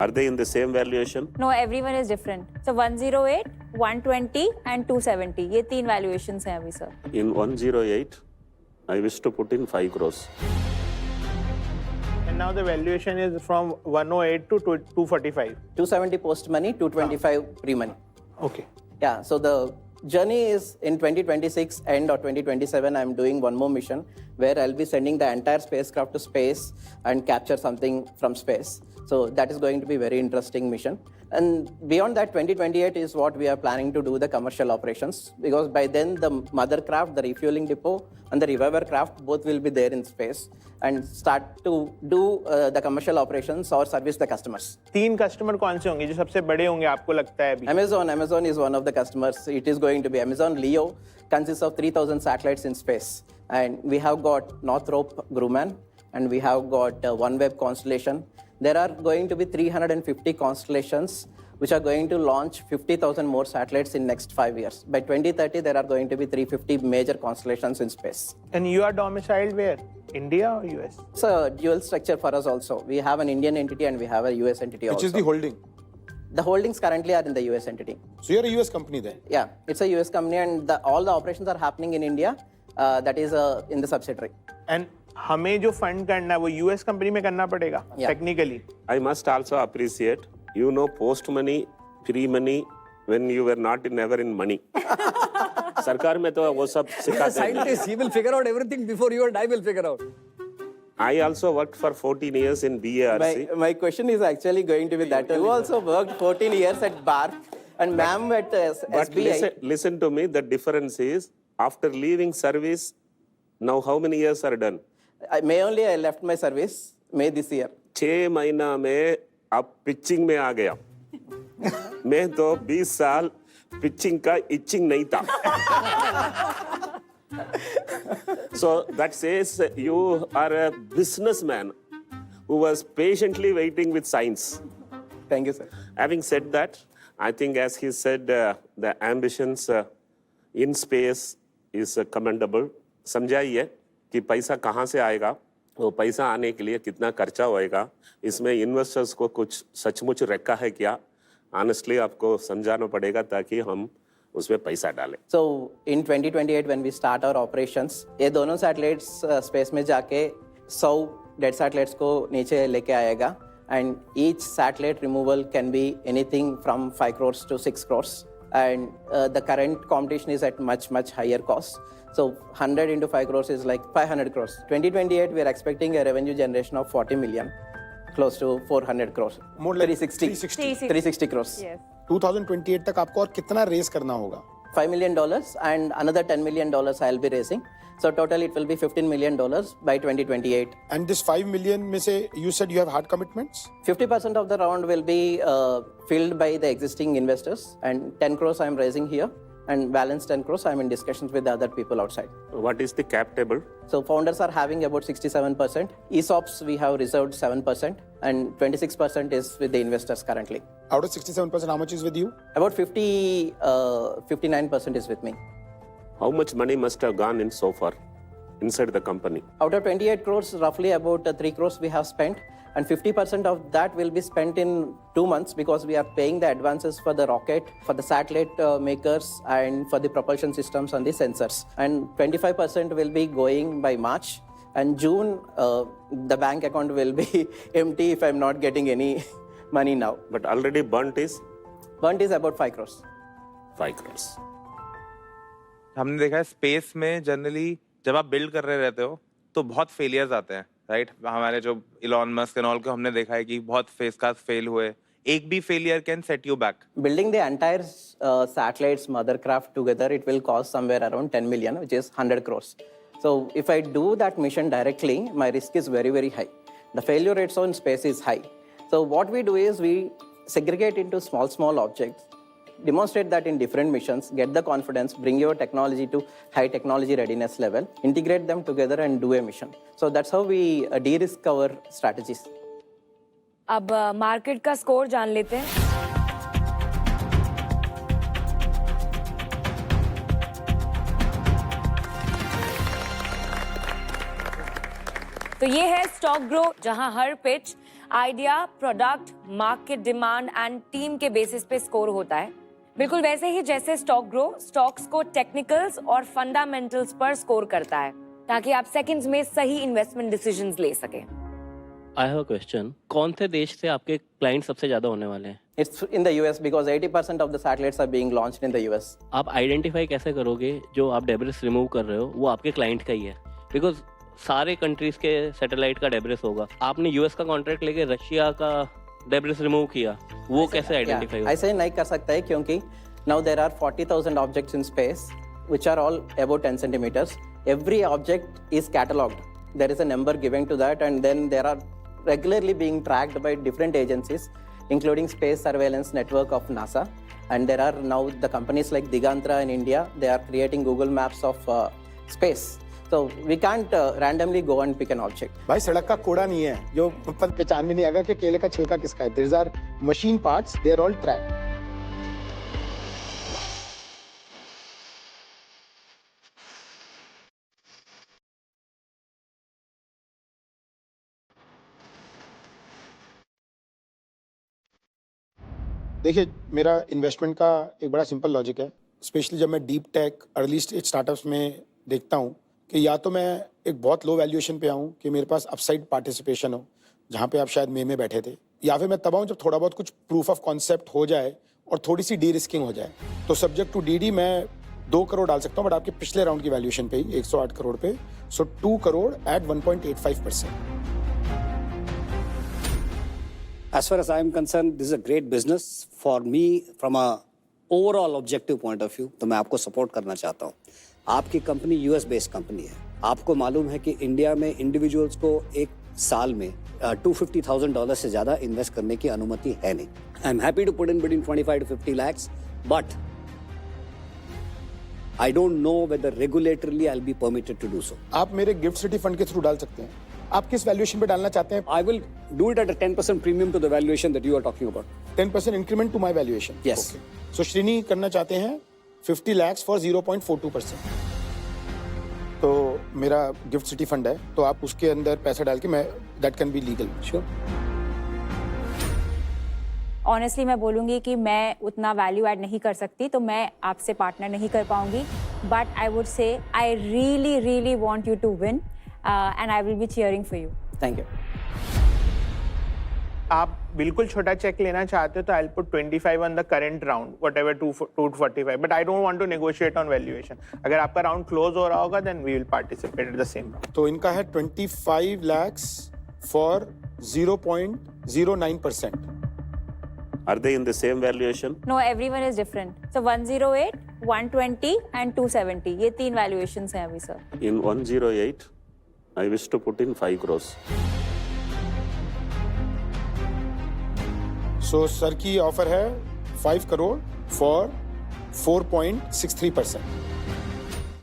Are they in the same valuation? No, everyone is different. So 108, 120 and 270. ये तीन valuations हैं अभी sir. In 108, I wish to put in 5 crores. And now the valuation is from 108 to 245. 270 post money, 225 pre money. Okay. Yeah, so the journey is in 2026 end or 2027. I'm doing one more mission where I'll be sending the entire spacecraft to space and capture something from space. So that is going to be a very interesting mission. And beyond that, 2028 is what we are planning to do the commercial operations, because by then the mother craft, the refueling depot and the reviver craft both will be there in space and start to do the commercial operations or service the customers. तीन customer कौन से होंगे जो सबसे बड़े होंगे आपको लगता है अभी? Amazon is one of the customers. It is going to be Amazon Leo, consists of 3,000 satellites in space. And we have got Northrop Grumman, and we have got OneWeb constellation. There are going to be 350 constellations which are going to launch 50,000 more satellites in next 5 years. By 2030, there are going to be 350 major constellations in space. And you are domiciled where? India or US? It's a dual structure for us also. We have an Indian entity and we have a US entity also. Which is the holding? The holdings currently are in the US entity. So you're a US company then? Yeah, it's a US company and all the operations are happening in India. That is in the subsidiary. And हमें जो fund करना है वो US company में करना पड़ेगा technically. I must also appreciate, you know, post money, pre money, when you were not never in money. सरकार में तो वो सब सिखाते हैं. Scientist, he will figure out everything before you and I will figure out. I also worked for 14 years in BARC. My question is actually going to be that you also worked 14 years at BARC and ma'am at But SBI. listen to me, the difference is, after leaving service, now how many years are done? May only I left my service, May this year. 6 महीना में आप pitching में आ गया. मैं तो 20 साल pitching का etching नहीं था. So that says you are a businessman who was patiently waiting with science. Thank you, sir. Having said that, I think as he said, the ambitions in space is commendable. समझाइए कि पैसा कहाँ से आएगा, वो पैसा आने के लिए कितना खर्चा होएगा, इसमें इन्वेस्टर्स को कुछ सचमुच रखा है क्या, ऑनेस्टली आपको समझाना पड़ेगा ताकि हम उसमें पैसा डालें. So in 2028 when we start our operations, ये दोनों satellites space में जाके 100 dead satellites को नीचे लेके आएगा, and each satellite removal can be anything from 5 crores to 6 crores. And the current competition is at much higher cost. So 100 into 5 crores is like 500 crores. 2028 we are expecting a revenue generation of 40 million, close to 400 crores. More like 360 crores. Yes. 2028 तक आपको और कितना race करना होगा? $5 million and another $10 million I'll be raising. So total it will be $15 million by 2028. And this 5 million में से you said you have hard commitments? 50% of the round will be filled by the existing investors, and 10 crores I'm raising here, and balance 10 crores I'm in discussions with the other people outside. What is the cap table? So founders are having about 67%. ESOPs we have reserved 7%, and 26% is with the investors currently. Out of 67%, how much is with you? About 59% is with me. How much money must have gone in so far inside the company? Out of 28 crores, roughly about 3 crores we have spent, and 50% of that will be spent in 2 months because we are paying the advances for the rocket, for the satellite makers, and for the propulsion systems and the sensors. And 25% will be going by March, and June the bank account will be empty if I'm not getting any money now. But already burnt is about 5 crores. 5 crores. हमने देखा है space में generally जब आप build कर रहे रहते हो तो बहुत फेलियर्स आते हैं, राइट? हमारे जो इलॉन मस्क एंड ऑल को हमने देखा है कि बहुत फेल हुए. एक भी failure can set you back. Building the entire satellites mothercraft together, it will cost somewhere around 10 million, which is 100 crores. So if I do that mission directly, my risk is very high. The failure rates on space is high. So what we do is we segregate into small objects, demonstrate that in different missions, get the confidence, bring your technology to high technology readiness level, integrate them together and do a mission. So that's how we de-risk our strategies. अब market का score जान लेते हैं. तो ये है stock grow, जहां हर pitch idea, product, market demand and team के बेसिस पे स्कोर होता है। बिल्कुल वैसे ही जैसे स्टॉक ग्रो स्टॉक्स को टेक्निकल्स और फंडामेंटल्स पर स्कोर करता है, ताकि आप सेकंड्स में सही इन्वेस्टमेंट डिसीजंस ले सकें। आई हैव अ क्वेश्चन, कौन से देश से आपके क्लाइंट सबसे ज्यादा होने वाले हैं? It's in the US because 80% of the satellites are being launched in the US. आप आइडेंटिफाई कैसे करोगे जो आप डेब्रिस रिमूव कर रहे हो वो आपके क्लाइंट का ही है? बिकॉज सारे कंट्रीज के सैटेलाइट का डेब्रिस होगा, आपने यूएस का कॉन्ट्रैक्ट लेके रशिया का डेब्रिस रिमूव किया, वो कैसे आइडेंटिफाई होगा? ऐसे नहीं कर सकता है क्योंकि now there are 40,000 objects in space which are all above 10 centimeters. Every object is catalogued. There is a number given to that, and then there are regularly being tracked by different agencies, including Space Surveillance Network of NASA. And there are now the companies like Digantra in India, they are creating Google Maps of space. So we can't randomly go and pick an object. भाई सड़क का कोड़ा नहीं है जो पहचान में नहीं आएगा कि केले का छिलका किसका है. These are machine parts, they are all tracked. देखिए मेरा इन्वेस्टमेंट का एक बड़ा सिंपल लॉजिक है, स्पेशली जब मैं deep tech early stage startups में देखता हूँ कि या तो मैं एक बहुत लो वैल्यूएशन पे आऊँ कि मेरे पास अपसाइड पार्टिसिपेशन हो, जहाँ पे आप शायद में बैठे थे, या फिर मैं तब आऊँ जब थोड़ा बहुत कुछ प्रूफ ऑफ कॉन्सेप्ट हो जाए और थोड़ी सी डी रिस्किंग हो जाए. तो सब्जेक्ट टू डीडी मैं 2 करोड़ डाल सकता हूँ, बट आपके पिछले राउंड की वैल्यूएशन पे ही 108 करोड़ पे, सो 2 crore eight 1.85%. As far as I am concerned, this is a great business for me from a overall objective point of view. तो मैं आपको सपोर्ट करना चाहता हूँ. आपकी कंपनी यूएस बेस्ड कंपनी है. आपको मालूम है कि इंडिया में इंडिविजुअल्स को एक साल में $250,000 से ज्यादा इन्वेस्ट करने की अनुमति है नहीं. I am happy to put in between 25 to 50 lakhs, but I don't know whether regulatorily I'll be permitted to do so. आप मेरे गिफ्ट सिटी फंड के थ्रू डाल सकते हैं. आप किस वैल्यूएशन पे डालना चाहते हैं? I will do it at a 10% premium to the valuation that you are talking about. 10% increment to my valuation. Yes. Okay. So Srini करना चाहते हैं 50 lakhs for 0.42%. तो मेरा गिफ्ट सिटी फंड है, तो आप उसके अंदर पैसा डाल के मैं that can be legal. Sure. Honestly मैं बोलूँगी कि मैं उतना वैल्यू ऐड नहीं कर सकती, तो मैं आपसे पार्टनर नहीं कर पाऊँगी. But I would say I really want you to win and I will be cheering for you. Thank you. आप बिल्कुल छोटा चेक लेना चाहते हो तो I will put 25 on the current round, whatever 245, but I don't want to negotiate on valuation. अगर आपका round close हो रहा होगा then we will participate at the same round. तो इनका है 25 lakhs for 0.09%. Are they in the same valuation? No everyone is different. So 108, 120 and 270 ये 3 valuations हैं अभी sir. In 108, I wish to put in 5 crores. So sir की offer है 5 crore for 4.63%.